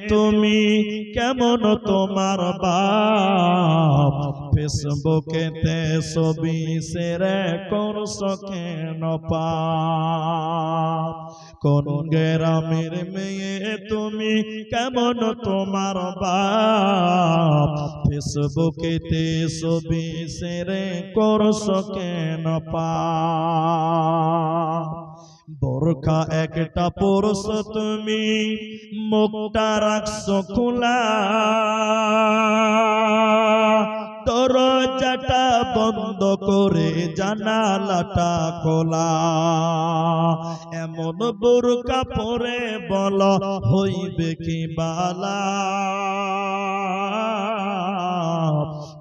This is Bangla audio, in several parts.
তুমি কেমন তোমার বাপ ফেসবুকেতে ছবি শেয়ার করছো কেন পাপ কোন গ্রামের মেয়ে তুমি কেমন তোমার বাপ ফেসবুকেতে ছবি শেয়ার করছো কেন পাপ বোরখা একটা পরছো তুমি মুখটা রাখছো খোলা দরজাটা বন্ধ করে জানালাটা খোলা এমন বোরখা পরে বলো হইবে কি বালা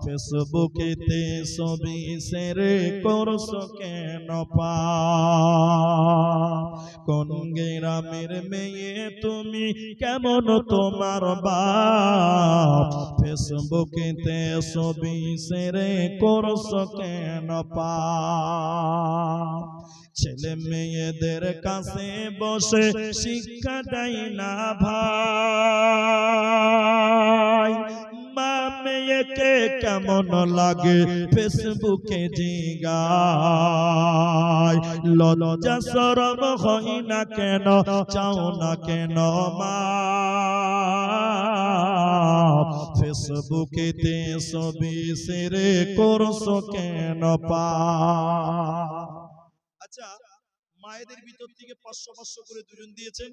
ফেসবুকেতে ছবি শেয়ার করছো কেন পাপ কোন গ্রামের মেয়ে তুমি কেমন তোমার বাপ ফেসবুকেতে ছবি শেয়ার করছো কেন পাপ ছেলে মেয়েদের কাছে বসে শিক্ষা দেয় না ভাই মা মেয়েকে কেমন লাগে ফেসবুকে জিগায় লজ্জা শরম হয় না কেন চাও না কেন মা ফেসবুকেতে ছবি শেয়ার করছো কেন পা আচ্ছা মায়েদের ভিতর থেকে 500 500 করে দুজন দিয়েছেন